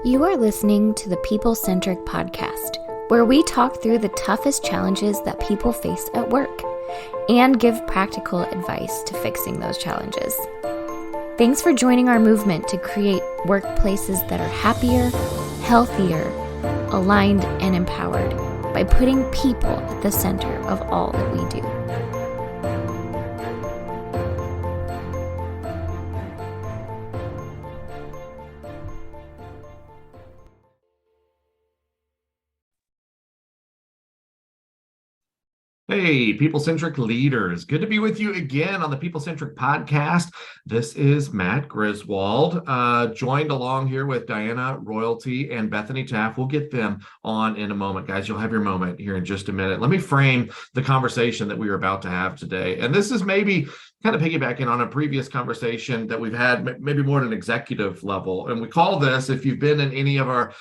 You are listening to the People Centric podcast, where we talk through the toughest challenges that people face at work and give practical advice to fixing those challenges. Thanks for joining our movement to create workplaces that are happier, healthier, aligned, and empowered by putting people at the center of all that we do. Hey, People Centric leaders. Good to be with you again on the People Centric podcast. This is Matt Griswold, joined along here with Diana Royalty and Bethany Taft. We'll get them on in a moment, guys. You'll have your moment here in just a minute. Let me frame the conversation that we are about to have today. And this is maybe kind of piggybacking on a previous conversation that we've had, maybe more at an executive level. And we call this, if you've been in any of our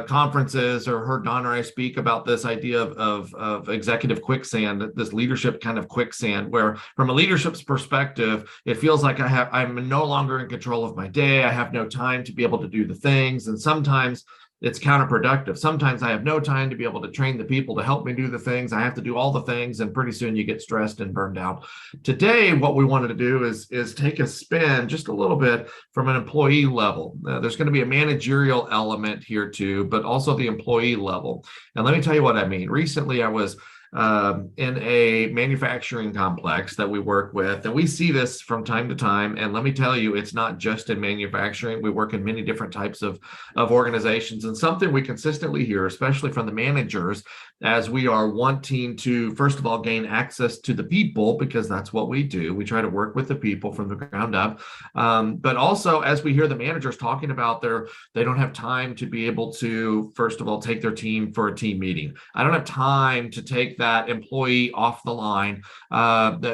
conferences or heard Don or I speak about this idea of executive quicksand, this leadership kind of quicksand, where from a leadership's perspective, it feels like I'm no longer in control of my day. I have no time to be able to do the things. And sometimes it's counterproductive. Sometimes I have no time to be able to train the people to help me do the things. I have to do all the things, and pretty soon you get stressed and burned out. Today, what we wanted to do is take a spin just a little bit from an employee level. There's going to be a managerial element here too, but also the employee level. And let me tell you what I mean. Recently, I was in a manufacturing complex that we work with, and we see this from time to time. And let me tell you, it's not just in manufacturing. We work in many different types of organizations, and something we consistently hear, especially from the managers, as we are wanting to, first of all, gain access to the people, because that's what we do. We try to work with the people from the ground up. But also, as we hear the managers talking about they don't have time to be able to, first of all, take their team for a team meeting. I don't have time to take that employee off the line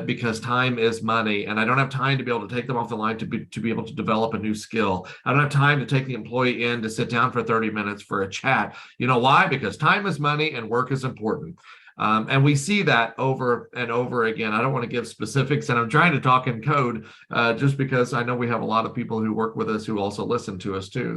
because time is money, and I don't have time to be able to take them off the line to be able to develop a new skill. I don't have time to take the employee in to sit down for 30 minutes for a chat. You know why? Because time is money and work is important. And we see that over and over again. I don't want to give specifics, and I'm trying to talk in code just because I know we have a lot of people who work with us who also listen to us too.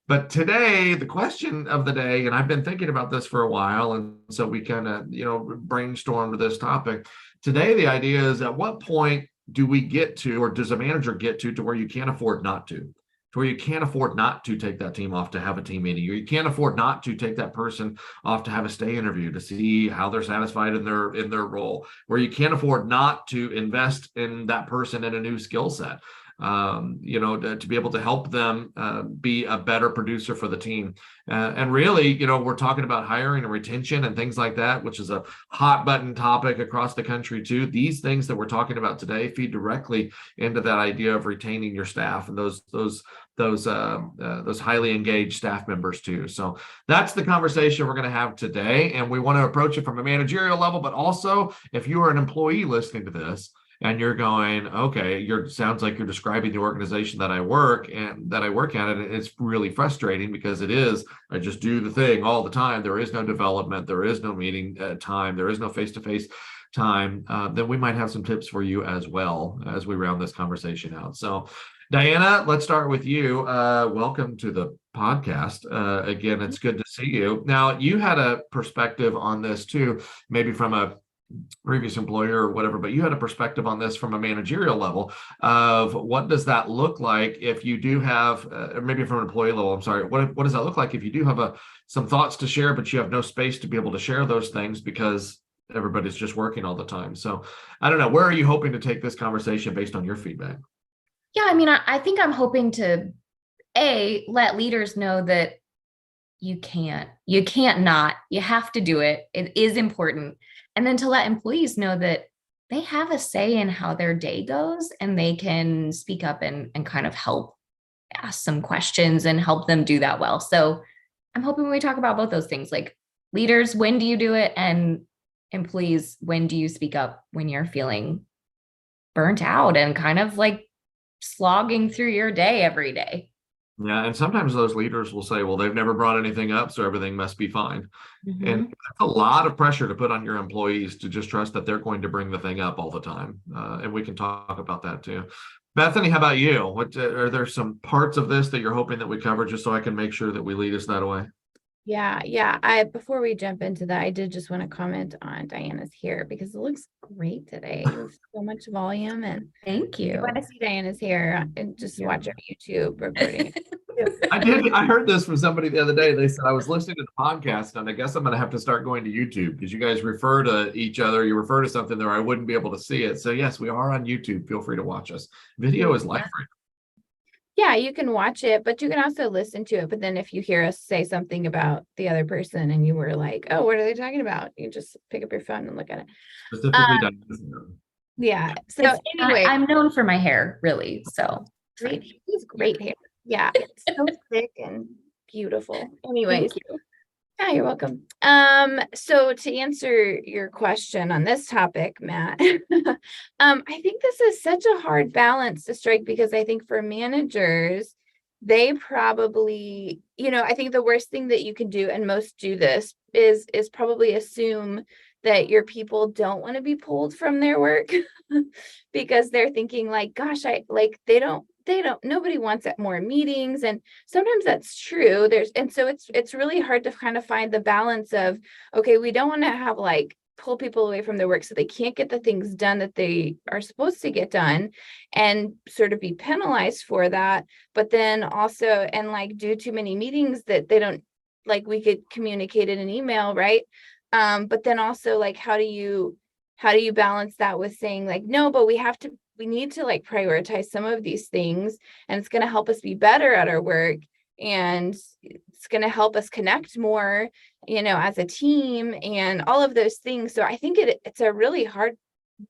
But today, the question of the day, and I've been thinking about this for a while, and so we kind of, brainstormed this topic. Today, the idea is, at what point do we get to, or does a manager get to where you can't afford not to where you can't afford not to take that team off to have a team meeting, or you can't afford not to take that person off to have a stay interview to see how they're satisfied in their role, where you can't afford not to invest in that person in a new skill set, to be able to help them be a better producer for the team. And really, we're talking about hiring and retention and things like that, which is a hot button topic across the country too. These things that we're talking about today feed directly into that idea of retaining your staff and those highly engaged staff members too. So that's the conversation we're going to have today. And we want to approach it from a managerial level, but also if you are an employee listening to this, and you're going, okay, sounds like you're describing the organization that I work at, and it's really frustrating because I just do the thing all the time. There is no development, there is no meeting time, there is no face-to-face time. Then we might have some tips for you as well as we round this conversation out. So, Diana, let's start with you. Welcome to the podcast. Again, it's good to see you. Now, you had a perspective on this too, maybe from a previous employer or whatever, but you had a perspective on this from a managerial level of what does that look like if you do have, or maybe from an employee level, I'm sorry, what does that look like if you do have some thoughts to share, but you have no space to be able to share those things because everybody's just working all the time. So I don't know, where are you hoping to take this conversation based on your feedback? Yeah, I think I'm hoping to, let leaders know that you can't not, you have to do it. It is important. And then to let employees know that they have a say in how their day goes, and they can speak up and kind of help ask some questions and help them do that well. So I'm hoping we talk about both those things, like leaders, when do you do it? And employees, when do you speak up when you're feeling burnt out and kind of like slogging through your day every day? Yeah, and sometimes those leaders will say, well, they've never brought anything up, so everything must be fine. And Mhm. that's a lot of pressure to put on your employees to just trust that they're going to bring the thing up all the time. And we can talk about that too. Bethany, how about you? What are there some parts of this that you're hoping that we cover just so I can make sure that we lead us that way? Yeah. I before we jump into that, I did just want to comment on Diana's hair because it looks great today with so much volume. And Thank if you you. want to see Diana's hair, and just you. watch our YouTube recording. I did. I heard this from somebody the other day. They said I was listening to the podcast, and I guess I'm going to have to start going to YouTube because you guys refer to each other. You refer to something there, I wouldn't be able to see it. So yes, we are on YouTube. Feel free to watch us. Video is life. Yeah, you can watch it, but you can also listen to it. But then if you hear us say something about the other person and you were like, oh, what are they talking about? You just pick up your phone and look at it. Specifically done. Yeah. So I, anyway, I'm known for my hair, really. So great. He's great hair. Yeah, it's so thick and beautiful. Anyways, thank you. yeah, you're welcome. So to answer your question on this topic, Matt, I think this is such a hard balance to strike because I think for managers, they probably, I think the worst thing that you can do, and most do this, is probably assume that your people don't want to be pulled from their work because they're thinking like, gosh, they don't nobody wants at more meetings. And sometimes that's true. And so it's really hard to kind of find the balance of, okay, we don't want to have like pull people away from their work so they can't get the things done that they are supposed to get done and sort of be penalized for that. But then also, and like do too many meetings that they don't, like we could communicate in an email, right? But then also like how do you balance that with saying like, no, but we need to like prioritize some of these things, and it's going to help us be better at our work, and it's going to help us connect more, as a team and all of those things. So I think it's a really hard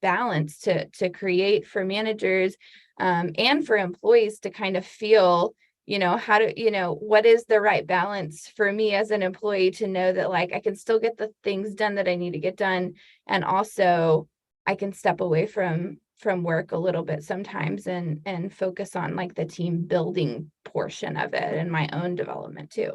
balance to create for managers, and for employees to kind of feel, how to, what is the right balance for me as an employee to know that like I can still get the things done that I need to get done, and also I can step away from work a little bit sometimes and focus on like the team building portion of it and my own development too.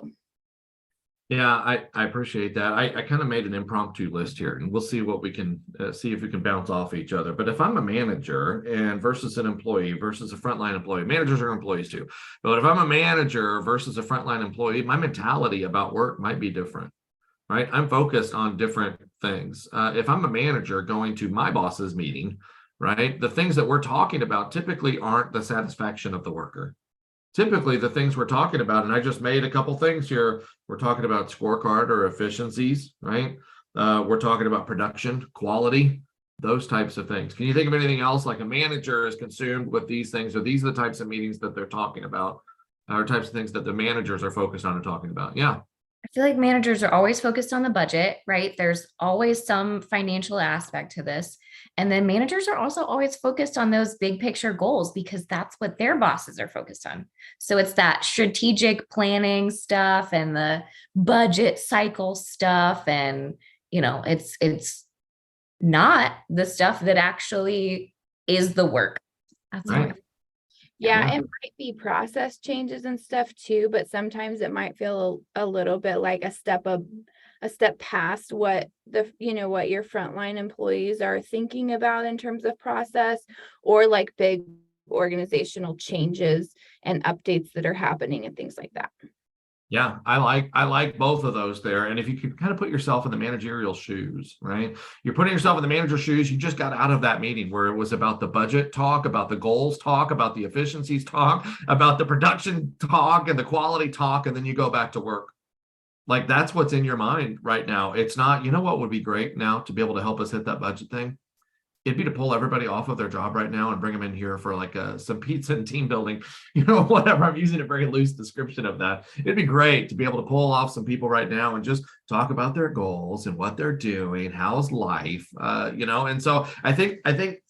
Yeah, I appreciate that. I kind of made an impromptu list here, and we'll see what we can see if we can bounce off each other. But if I'm a manager and versus an employee versus a frontline employee, managers are employees too. But if I'm a manager versus a frontline employee, my mentality about work might be different, right? I'm focused on different things. If I'm a manager going to my boss's meeting, right, the things that we're talking about typically aren't the satisfaction of the worker. Typically the things we're talking about, and I just made a couple things here. We're talking about scorecard or efficiencies, right? We're talking about production, quality, those types of things. Can you think of anything else like a manager is consumed with these things, or these are the types of meetings that they're talking about, or types of things that the managers are focused on and talking about? Yeah. I feel like managers are always focused on the budget, right? There's always some financial aspect to this. And then managers are also always focused on those big picture goals because that's what their bosses are focused on. So it's that strategic planning stuff and the budget cycle stuff. And, it's not the stuff that actually is the work. That's Right. Yeah, Yeah. it might be process changes and stuff too, but sometimes it might feel a little bit like a step past what what your frontline employees are thinking about in terms of process, or like big organizational changes and updates that are happening and things like that. Yeah, I like both of those there. And if you can kind of put yourself in the managerial shoes, right? You're putting yourself in the manager's shoes. You just got out of that meeting where it was about the budget talk, about the goals talk, about the efficiencies talk, about the production talk and the quality talk, and then you go back to work. Like that's what's in your mind right now. It's not, you know what would be great now to be able to help us hit that budget thing? It'd be to pull everybody off of their job right now and bring them in here for like some pizza and team building, whatever. I'm using a very loose description of that. It'd be great to be able to pull off some people right now and just talk about their goals and what they're doing, how's life, And so I think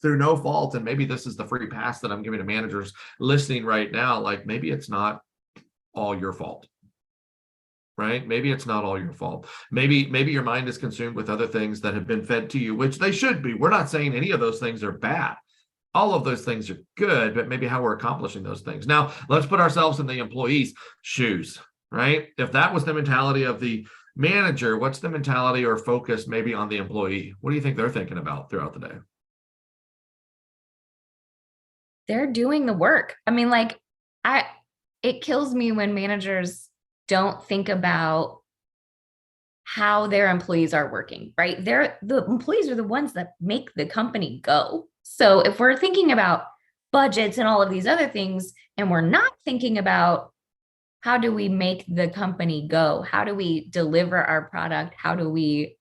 through no fault, and maybe this is the free pass that I'm giving to managers listening right now, like maybe it's not all your fault. Right? Maybe it's not all your fault. Maybe your mind is consumed with other things that have been fed to you, which they should be. We're not saying any of those things are bad. all of those things are good, but maybe how we're accomplishing those things. Now, let's put ourselves in the employee's shoes, right? If that was the mentality of the manager, what's the mentality or focus maybe on the employee? What do you think they're thinking about throughout the day? They're doing the work. I mean, like, it kills me when managers don't think about how their employees are working, right? The employees are the ones that make the company go. So if we're thinking about budgets and all of these other things, and we're not thinking about how do we make the company go? How do we deliver our product? How do we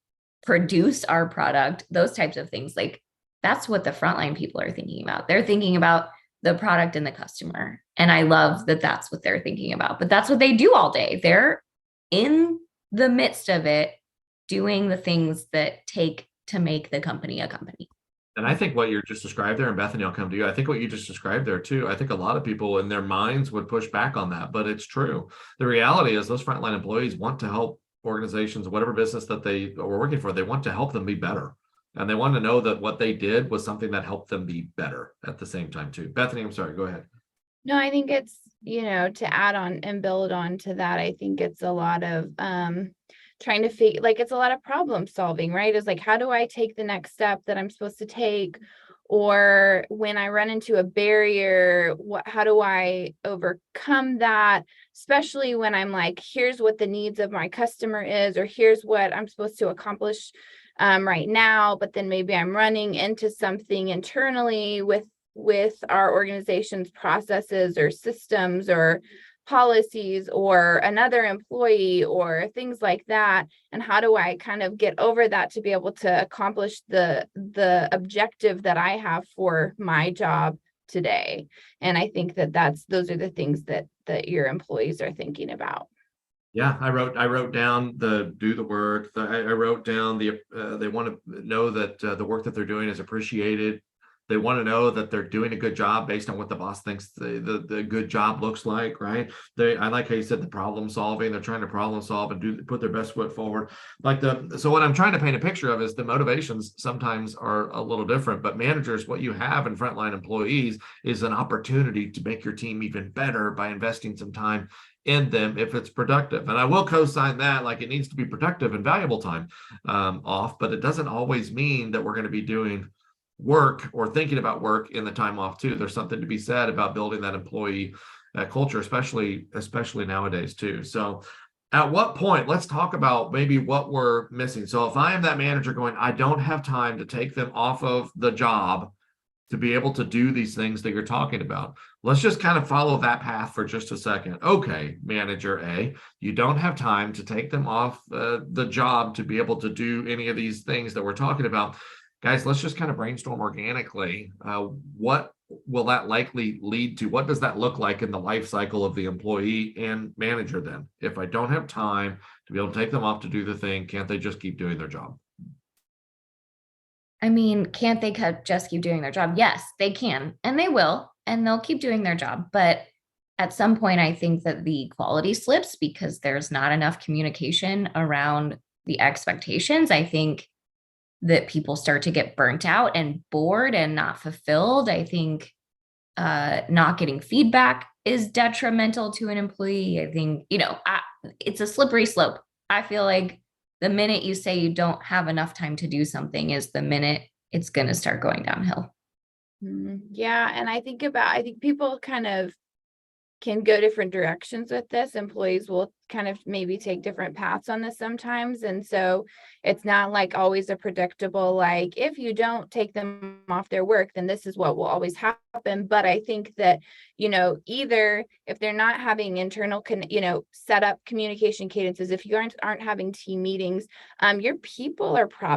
produce our product? Those types of things. Like, that's what the frontline people are thinking about. They're thinking about the product and the customer. And I love that that's what they're thinking about. But that's what they do all day. They're in the midst of it, doing the things that take to make the company a company. And I think what you just described there, and Bethany, I'll come to you. I think what you just described there too, I think a lot of people in their minds would push back on that, but it's true. The reality is those frontline employees want to help organizations, whatever business that they were working for, they want to help them be better. And they want to know that what they did was something that helped them be better at the same time too. Bethany, I'm sorry, go ahead. No, I think it's, to add on and build on to that, I think it's a lot of trying to figure, like, it's a lot of problem solving, right? It's like, how do I take the next step that I'm supposed to take? Or when I run into a barrier, how do I overcome that? Especially when I'm like, here's what the needs of my customer is, or here's what I'm supposed to accomplish right now, but then maybe I'm running into something internally with our organization's processes or systems or policies or another employee or things like that. And how do I kind of get over that to be able to accomplish the objective that I have for my job today? And I think those are the things that your employees are thinking about. Yeah, I wrote down the do the work. I wrote down they want to know that the work that they're doing is appreciated. They want to know that they're doing a good job based on what the boss thinks the good job looks like, right? I like how you said the problem solving. They're trying to problem solve and put their best foot forward. So what I'm trying to paint a picture of is the motivations sometimes are a little different, but managers, what you have in frontline employees is an opportunity to make your team even better by investing some time in them if it's productive. And I will co-sign that, like, it needs to be productive and valuable time off, but it doesn't always mean that we're going to be doing work or thinking about work in the time off too. There's something to be said about building that employee culture, especially nowadays too. So at what point, let's talk about maybe what we're missing. So if I am that manager going, I don't have time to take them off of the job to be able to do these things that you're talking about. Let's just kind of follow that path for just a second. Okay, manager A, you don't have time to take them off the job to be able to do any of these things that we're talking about. Guys, let's just kind of brainstorm organically. What will that likely lead to? What does that look like in the life cycle of the employee and manager then? If I don't have time to be able to take them off to do the thing, can't they just keep doing their job? I mean, can't they just keep doing their job? Yes, they can, and they will, and they'll keep doing their job. But at some point, I think that the quality slips because there's not enough communication around the expectations. I think that people start to get burnt out and bored and not fulfilled. I think not getting feedback is detrimental to an employee. I think, it's a slippery slope. I feel like the minute you say you don't have enough time to do something is the minute it's going to start going downhill. Yeah. And I think people kind of can go different directions with this. Employees will kind of maybe take different paths on this sometimes. And so it's not like always a predictable, like, if you don't take them off their work, then this is what will always happen. But I think that, either if they're not having internal, set up communication cadences, if you aren't having team meetings, your people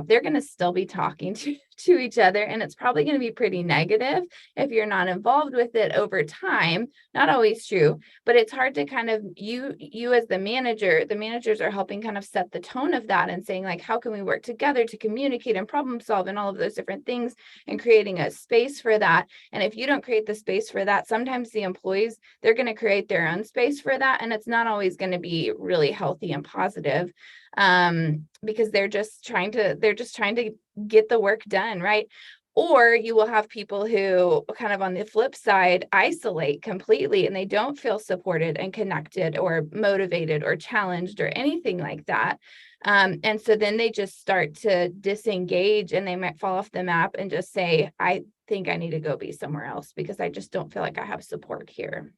they're going to still be talking to each other. And it's probably going to be pretty negative if you're not involved with it over time. Not always true, but it's hard to kind of, you as the managers are helping kind of set the tone of that and saying, like, how can we work together to communicate and problem solve and all of those different things, and creating a space for that. And if you don't create the space for that, sometimes the employees, they're going to create their own space for that. And it's not always going to be really healthy and positive, because they're just trying to get the work done, right? Or you will have people who kind of on the flip side isolate completely and they don't feel supported and connected or motivated or challenged or anything like that. And so then they just start to disengage and they might fall off the map and just say, I think I need to go be somewhere else because I just don't feel like I have support here.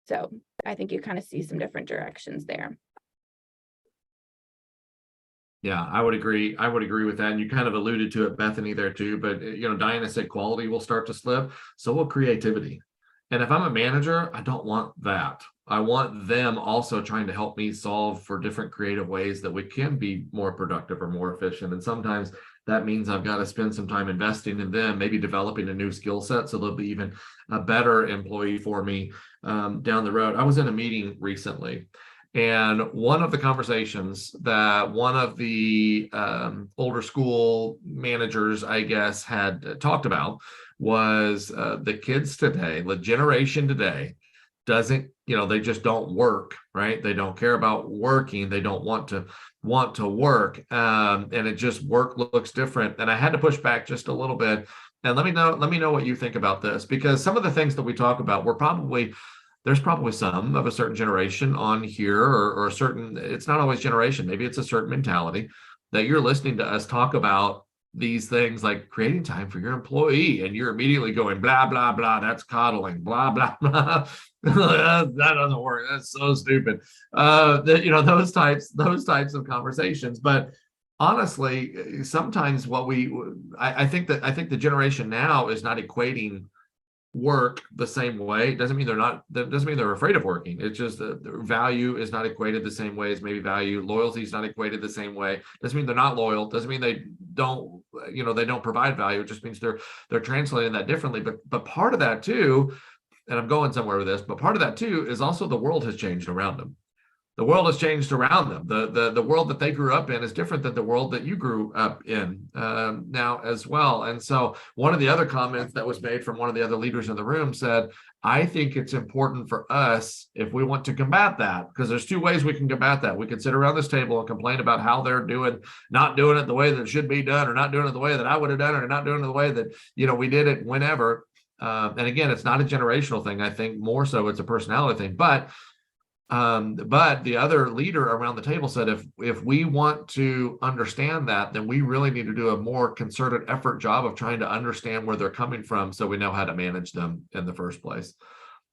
So I think you kind of see some different directions there. Yeah, I would agree. I would agree with that. And you kind of alluded to it, Bethany, there too. But Diana said quality will start to slip. So will creativity. And if I'm a manager, I don't want that. I want them also trying to help me solve for different creative ways that we can be more productive or more efficient. And sometimes that means I've got to spend some time investing in them, maybe developing a new skill set so they'll be even a better employee for me down the road. I was in a meeting recently. And one of the conversations that one of the older school managers, I guess, had talked about was the kids today, the generation today doesn't, they just don't work, right? They don't care about working. They don't want to work. And it just work looks different. And I had to push back just a little bit. And let me know what you think about this, because some of the things that we talk about there's probably some of a certain generation on here or a certain, it's not always generation, maybe it's a certain mentality that you're listening to us talk about these things like creating time for your employee. And you're immediately going, blah, blah, blah, that's coddling, blah, blah, blah. That doesn't work. That's so stupid. Those types of conversations. But honestly, sometimes I think the generation now is not equating work the same way. It doesn't mean they're afraid of working. It's just the value is not equated the same way as maybe value. Loyalty is not equated the same way. Doesn't mean they're not loyal. Doesn't mean they don't provide value. It just means they're translating that differently. But part of that too, and I'm going somewhere with this, but part of that too is also the world has changed around them. The world has changed around them. The world that they grew up in is different than the world that you grew up in now as well. And so one of the other comments that was made from one of the other leaders in the room said, I think it's important for us, if we want to combat that, because there's two ways we can combat that. We can sit around this table and complain about how they're not doing it the way that it should be done, or not doing it the way that I would have done it, or not doing it the way that, we did it whenever. And again, it's not a generational thing. I think more so it's a personality thing. But the other leader around the table said, if we want to understand that, then we really need to do a more concerted effort job of trying to understand where they're coming from so we know how to manage them in the first place.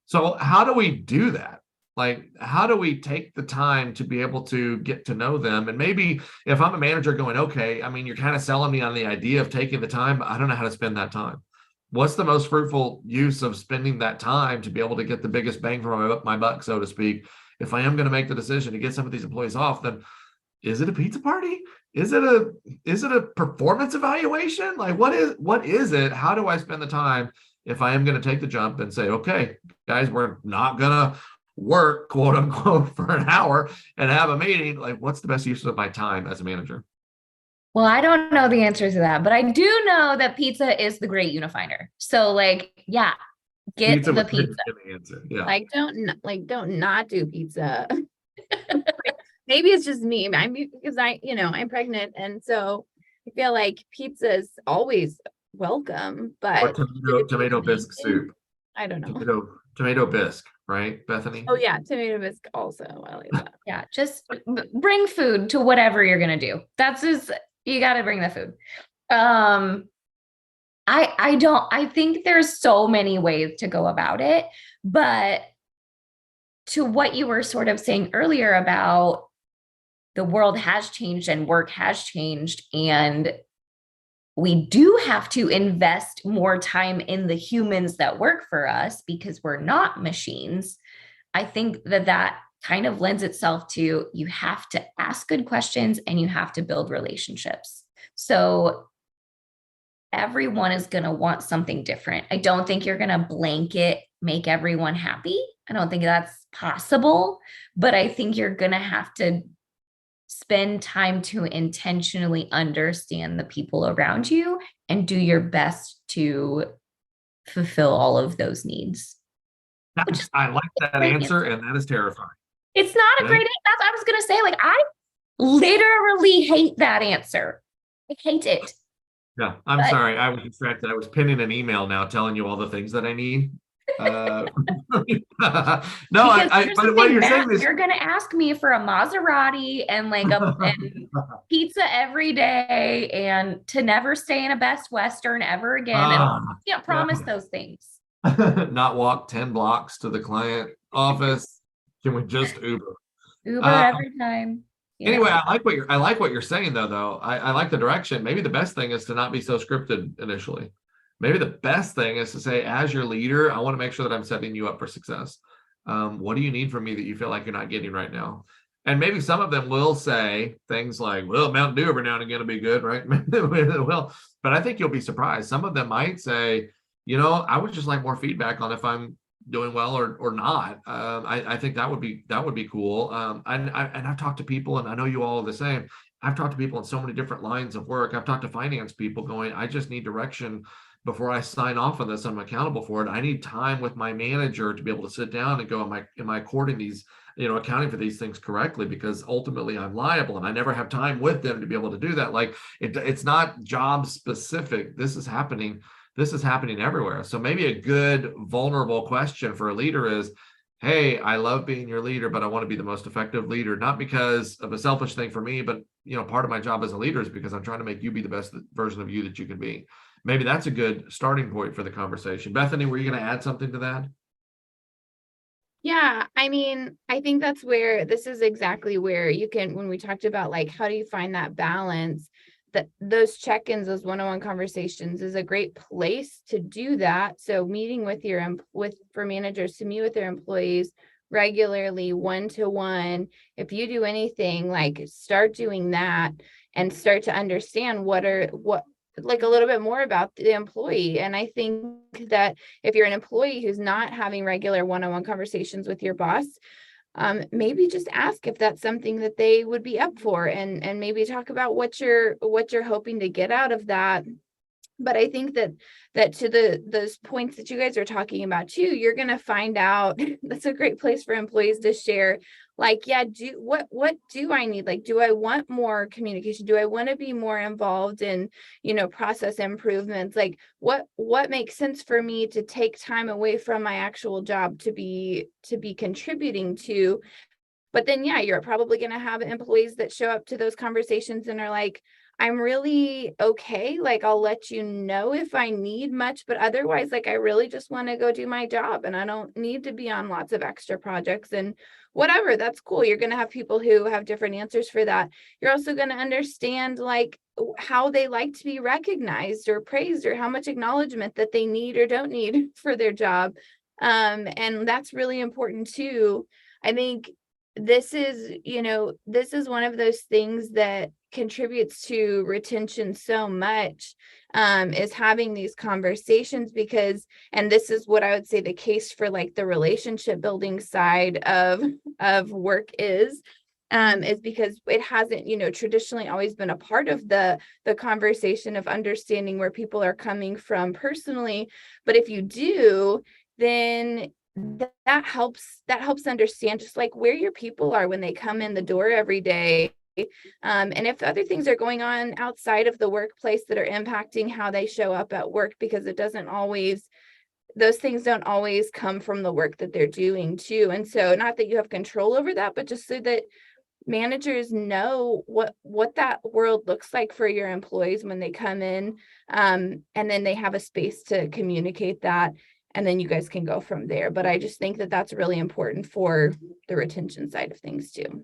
So how do we do that? Like, how do we take the time to be able to get to know them? And maybe if I'm a manager going, okay, I mean, you're kind of selling me on the idea of taking the time, but I don't know how to spend that time. What's the most fruitful use of spending that time to be able to get the biggest bang for my buck, so to speak? If I am going to make the decision to get some of these employees off, then is it a pizza party? Is it a performance evaluation? Like, what is it? How do I spend the time if I am going to take the jump and say, okay, guys, we're not going to work, quote unquote, for an hour and have a meeting? Like, what's the best use of my time as a manager? Well, I don't know the answer to that, but I do know that pizza is the great unifier. So get Pizza the pizza. The answer. Yeah. Don't not do pizza. Maybe it's just me. Because I'm pregnant, and so I feel like pizza is always welcome. But or tomato bisque soup. I don't know. Tomato bisque, right, Bethany? Oh yeah, tomato bisque also. I like that. Yeah, just bring food to whatever you're gonna do. That's just, you got to bring the food. I think there's so many ways to go about it, but to what you were sort of saying earlier about the world has changed and work has changed, and we do have to invest more time in the humans that work for us because we're not machines. I think that kind of lends itself to, you have to ask good questions and you have to build relationships. So everyone is going to want something different. I don't think you're going to blanket make everyone happy. I don't think that's possible, but I think you're going to have to spend time to intentionally understand the people around you and do your best to fulfill all of those needs. I like that answer, and that is terrifying. It's not a great answer. That's what I was going to say. Like, I literally hate that answer. I hate it. Yeah, I'm But sorry. I was distracted. I was pinning an email now telling you all the things that I need. Uh, no, because here's the but what thing, you're Matt, saying is, you're gonna ask me for a Maserati and like a and pizza every day and to never stay in a Best Western ever again. And I ah, can't promise those things. not walk 10 blocks to the client office. Can we just Uber? Uber Uh, every time. anyway, Yeah. I like what you're saying though. I like the direction. Maybe the best thing is to not be so scripted initially. Maybe the best thing is to say, as your leader, I want to make sure that I'm setting you up for success. What do you need from me that you feel like you're not getting right now? And maybe some of them will say things like, well, Mountain Dew every now and again will be good, right? Well, but I think you'll be surprised. Some of them might say, I would just like more feedback on if I'm doing well or not. I think that would be cool. And I've talked to people, and I know you all are the same. I've talked to people in so many different lines of work. I've talked to finance people going, I just need direction before I sign off on this. I'm accountable for it. I need time with my manager to be able to sit down and go, am I according these, accounting for these things correctly? Because ultimately I'm liable, and I never have time with them to be able to do that. Like it's not job specific. This is happening everywhere. So maybe a good vulnerable question for a leader is, hey, I love being your leader, but I want to be the most effective leader, not because of a selfish thing for me, but part of my job as a leader is because I'm trying to make you be the best version of you that you can be. Maybe that's a good starting point for the conversation. Bethany, were you going to add something to that? Yeah, I mean, I think that's where this is exactly where you can, when we talked about like, how do you find that balance, that those check-ins, those one-on-one conversations is a great place to do that. So meeting with for managers to meet with their employees regularly, one-to-one. If you do anything, like start doing that and start to understand what like a little bit more about the employee. And I think that if you're an employee who's not having regular one-on-one conversations with your boss, maybe just ask if that's something that they would be up for, and maybe talk about what you're hoping to get out of that. But I think that to those points that you guys are talking about too, you're going to find out that's a great place for employees to share, like, yeah, what do I need? Like, do I want more communication? Do I want to be more involved in, process improvements? Like, what makes sense for me to take time away from my actual job to be contributing to? But then, yeah, you're probably going to have employees that show up to those conversations and are like, I'm really okay. Like, I'll let you know if I need much, but otherwise, like, I really just want to go do my job and I don't need to be on lots of extra projects and whatever. That's cool. You're going to have people who have different answers for that. You're also going to understand like how they like to be recognized or praised, or how much acknowledgement that they need or don't need for their job. And that's really important too. I think this is one of those things that contributes to retention so much, is having these conversations, because, and this is what I would say the case for like the relationship building side of work is because it hasn't, traditionally always been a part of the conversation of understanding where people are coming from personally. But if you do, then that helps understand just like where your people are when they come in the door every day. And if other things are going on outside of the workplace that are impacting how they show up at work, because those things don't always come from the work that they're doing too. And so, not that you have control over that, but just so that managers know what that world looks like for your employees when they come in, and then they have a space to communicate that, and then you guys can go from there. But I just think that that's really important for the retention side of things too.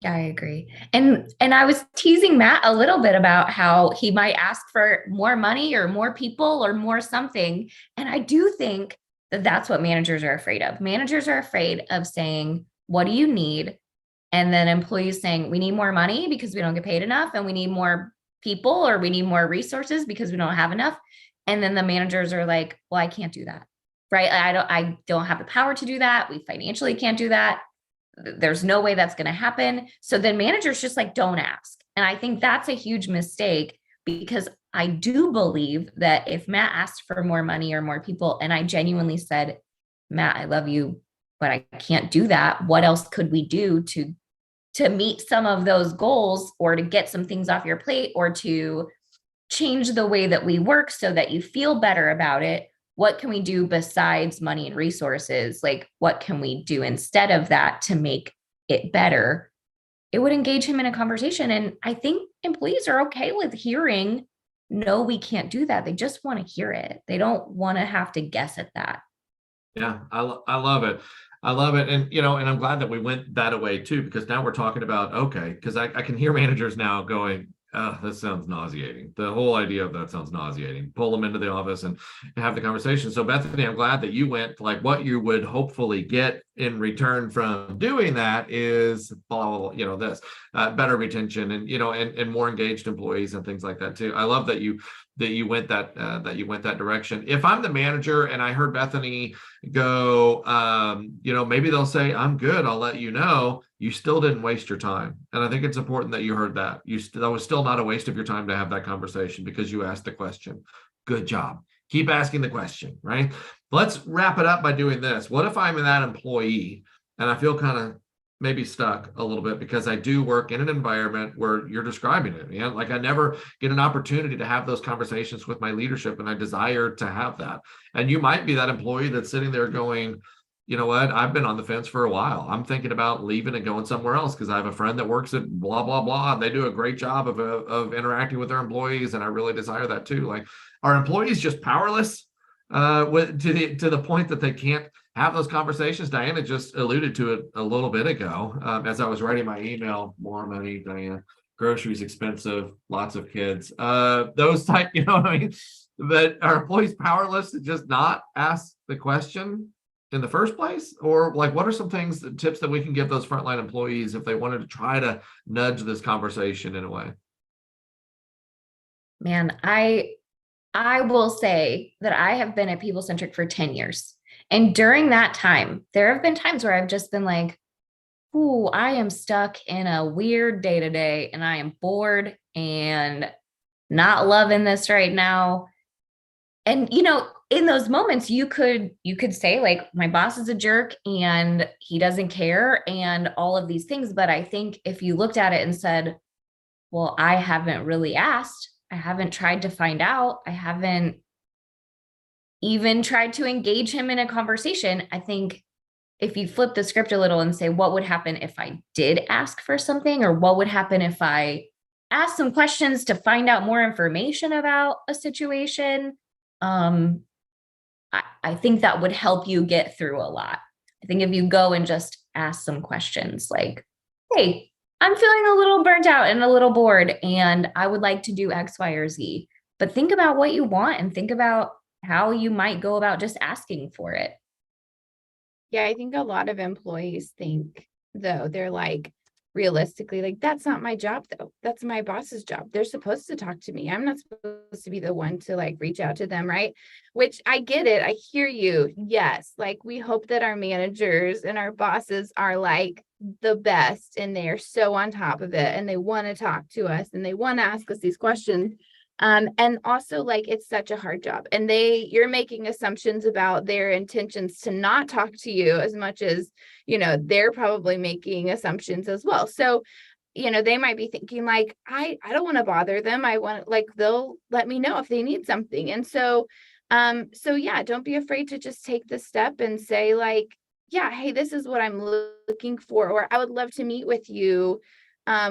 Yeah, I agree. And I was teasing Matt a little bit about how he might ask for more money or more people or more something. And I do think that that's what managers are afraid of. Managers are afraid of saying, what do you need? And then employees saying, we need more money because we don't get paid enough, and we need more people, or we need more resources because we don't have enough. And then the managers are like, well, I can't do that. Right. I don't have the power to do that. We financially can't do that. There's no way that's going to happen. So then managers just like don't ask. And I think that's a huge mistake, because I do believe that if Matt asked for more money or more people, and I genuinely said, Matt, I love you, but I can't do that. What else could we do to meet some of those goals, or to get some things off your plate, or to change the way that we work so that you feel better about it. What can we do besides money and resources? Like, what can we do instead of that to make it better? It would engage him in a conversation. And I think employees are okay with hearing, no, we can't do that. They just want to hear it. They don't want to have to guess at that. Yeah, I love it. I love it. And, and I'm glad that we went that way too, because now we're talking about, okay, because I can hear managers now going, oh, this sounds nauseating. The whole idea of that sounds nauseating. Pull them into the office and have the conversation. So Bethany, I'm glad that you went, like, what you would hopefully get in return from doing that is blah, blah, blah, this better retention and, and more engaged employees and things like that too. I love that you went that direction. If I'm the manager and I heard Bethany go, maybe they'll say, I'm good, I'll let you know. You still didn't waste your time. And I think it's important that you heard that. That was still not a waste of your time to have that conversation because you asked the question. Good job. Keep asking the question, right? Let's wrap it up by doing this. What if I'm that employee and I feel kind of maybe stuck a little bit because I do work in an environment where you're describing it. Like I never get an opportunity to have those conversations with my leadership, and I desire to have that. And you might be that employee that's sitting there going, you know what, I've been on the fence for a while. I'm thinking about leaving and going somewhere else because I have a friend that works at blah, blah, blah. And they do a great job of interacting with their employees. And I really desire that too. Like, are employees just powerless to the point that they can't have those conversations? Diana just alluded to it a little bit ago as I was writing my email. More money, Diana. Groceries expensive, lots of kids. Those type, you know what I mean? But are employees powerless to just not ask the question in the first place? Or like, what are some tips that we can give those frontline employees if they wanted to try to nudge this conversation in a way? Man, I will say that I have been at People Centric for 10 years. And during that time, there have been times where I've just been like, ooh, I am stuck in a weird day to day and I am bored and not loving this right now. And, in those moments, you could say, like, my boss is a jerk and he doesn't care and all of these things. But I think if you looked at it and said, well, I haven't really asked, I haven't tried to find out, I haven't even tried to engage him in a conversation. I think if you flip the script a little and say, what would happen if I did ask for something, or what would happen if I asked some questions to find out more information about a situation? I think that would help you get through a lot. I think if you go and just ask some questions like, hey, I'm feeling a little burnt out and a little bored, and I would like to do X, Y, or Z. But think about what you want and think about how you might go about just asking for it. Yeah, I think a lot of employees think, though, they're like, realistically, like, that's not my job, though. That's my boss's job. They're supposed to talk to me. I'm not supposed to be the one to like reach out to them, right? Which I get it. I hear you. Yes. Like, we hope that our managers and our bosses are like the best and they are so on top of it and they want to talk to us and they want to ask us these questions. And also, like, it's such a hard job and you're making assumptions about their intentions to not talk to you as much as, they're probably making assumptions as well. So, they might be thinking like, I don't want to bother them. I want, like, they'll let me know if they need something. And so yeah, don't be afraid to just take the step and say like, yeah, hey, this is what I'm looking for, or I would love to meet with you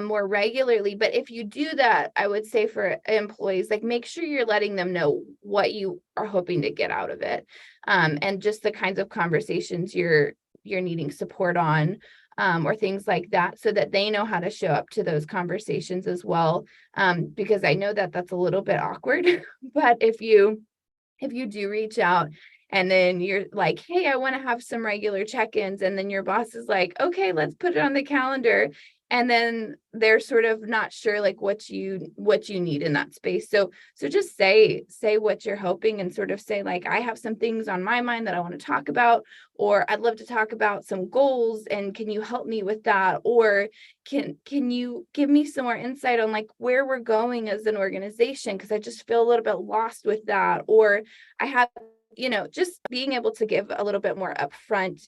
more regularly. But if you do that, I would say for employees, like, make sure you're letting them know what you are hoping to get out of it, and just the kinds of conversations you're needing support on, or things like that, so that they know how to show up to those conversations as well. Because I know that that's a little bit awkward, but if you do reach out and then you're like, hey, I want to have some regular check-ins, and then your boss is like, okay, let's put it on the calendar, and then they're sort of not sure like what you need in that space. So just say what you're hoping and sort of say like, I have some things on my mind that I want to talk about, or I'd love to talk about some goals, and can you help me with that? Or can you give me some more insight on like where we're going as an organization? Because I just feel a little bit lost with that. Or I have, just being able to give a little bit more upfront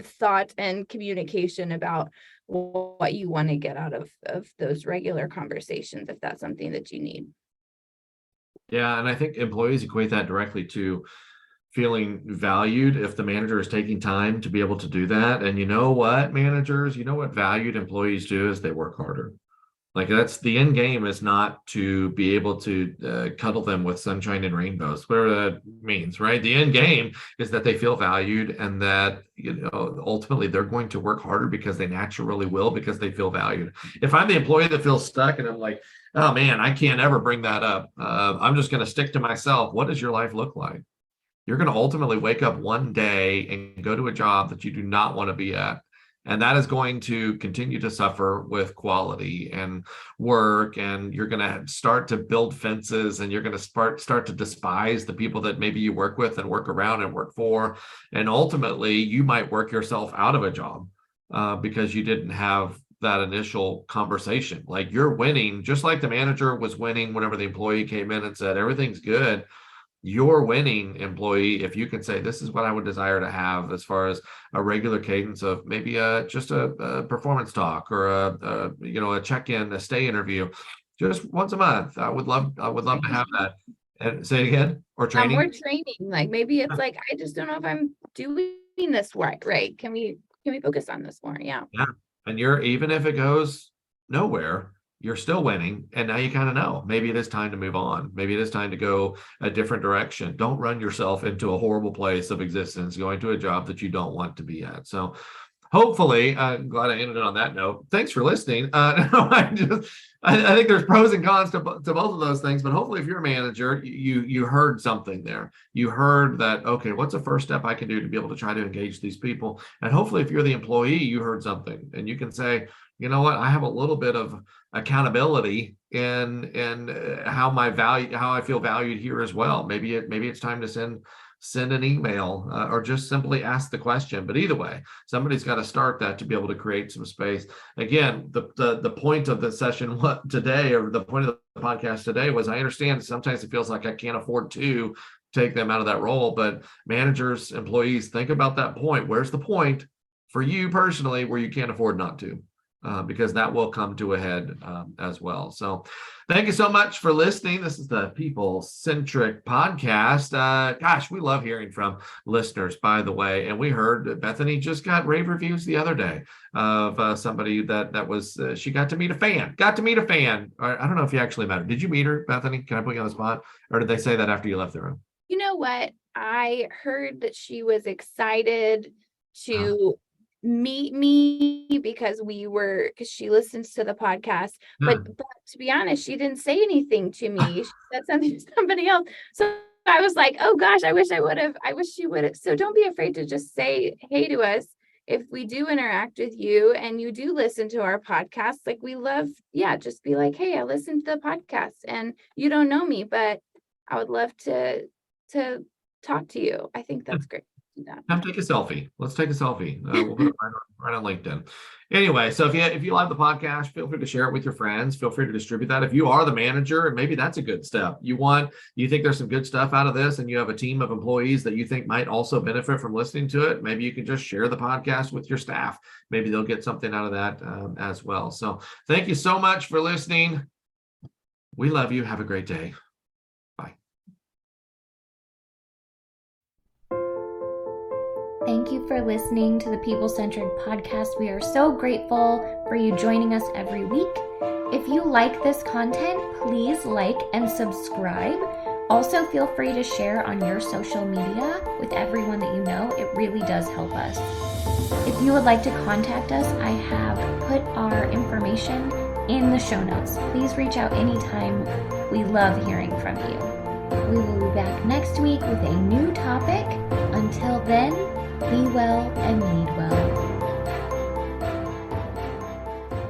thought and communication about what you want to get out of those regular conversations, if that's something that you need. Yeah, and I think employees equate that directly to feeling valued if the manager is taking time to be able to do that. And you know what, managers, you know what valued employees do is they work harder. Like that's the end game is not to be able to cuddle them with sunshine and rainbows, whatever that means, right? The end game is that they feel valued and that, ultimately they're going to work harder because they naturally will because they feel valued. If I'm the employee that feels stuck and I'm like, oh man, I can't ever bring that up. I'm just going to stick to myself. What does your life look like? You're going to ultimately wake up one day and go to a job that you do not want to be at. And that is going to continue to suffer with quality and work. And you're going to start to build fences and you're going to start to despise the people that maybe you work with and work around and work for. And ultimately, you might work yourself out of a job because you didn't have that initial conversation. Like you're winning, just like the manager was winning whenever the employee came in and said, everything's good. You're winning, employee, if you can say, this is what I would desire to have as far as a regular cadence of maybe just a performance talk or a check-in, a stay interview, just once a month. I would love to have that. And say it again, or training. More training. Like maybe it's like, I just don't know if I'm doing this right. Can we focus on this more? Yeah. Yeah. And even if it goes nowhere, you're still winning. And now you kind of know maybe it is time to move on. Maybe it is time to go a different direction. Don't run yourself into a horrible place of existence, going to a job that you don't want to be at. So hopefully, I'm glad I ended it on that note. Thanks for listening. I think there's pros and cons to both of those things, but hopefully if you're a manager, you heard something there. You heard that, okay, what's the first step I can do to be able to try to engage these people? And hopefully if you're the employee, you heard something and you can say, you know what, I have a little bit of accountability in how I feel valued here as well. Maybe it's time to send an email or just simply ask the question. But either way, somebody's got to start that to be able to create some space. Again, the point of the session today, or the point of the podcast today, was I understand sometimes it feels like I can't afford to take them out of that role, but managers, employees, think about that point. Where's the point for you personally where you can't afford not to? Because that will come to a head as well. So thank you so much for listening. This is the People Centric podcast. Gosh, we love hearing from listeners, by the way. And we heard Bethany just got rave reviews the other day of somebody that was, she got to meet a fan. I don't know if you actually met her. Did you meet her, Bethany? Can I put you on the spot? Or did they say that after you left the room? You know what? I heard that she was excited to meet me because she listens to the podcast, but to be honest, she didn't say anything to me. She said something to somebody else. So I was like, oh gosh, I wish she would have. So don't be afraid to just say hey to us if we do interact with you and you do listen to our podcast. Like we love, just be like, hey, I listened to the podcast and you don't know me, but I would love to talk to you. I think that's great. Come take a selfie. Let's take a selfie. We'll put it right on LinkedIn. Anyway, so if you like the podcast, feel free to share it with your friends. Feel free to distribute that. If you are the manager, and maybe that's a good step. You think there's some good stuff out of this, and you have a team of employees that you think might also benefit from listening to it. Maybe you can just share the podcast with your staff. Maybe they'll get something out of that as well. So thank you so much for listening. We love you. Have a great day. Thank you for listening to the People Centric podcast. We are so grateful for you joining us every week. If you like this content, please like and subscribe. Also, feel free to share on your social media with everyone that you know. It really does help us. If you would like to contact us, I have put our information in the show notes. Please reach out anytime. We love hearing from you. We will be back next week with a new topic. Until then, be well and lead well.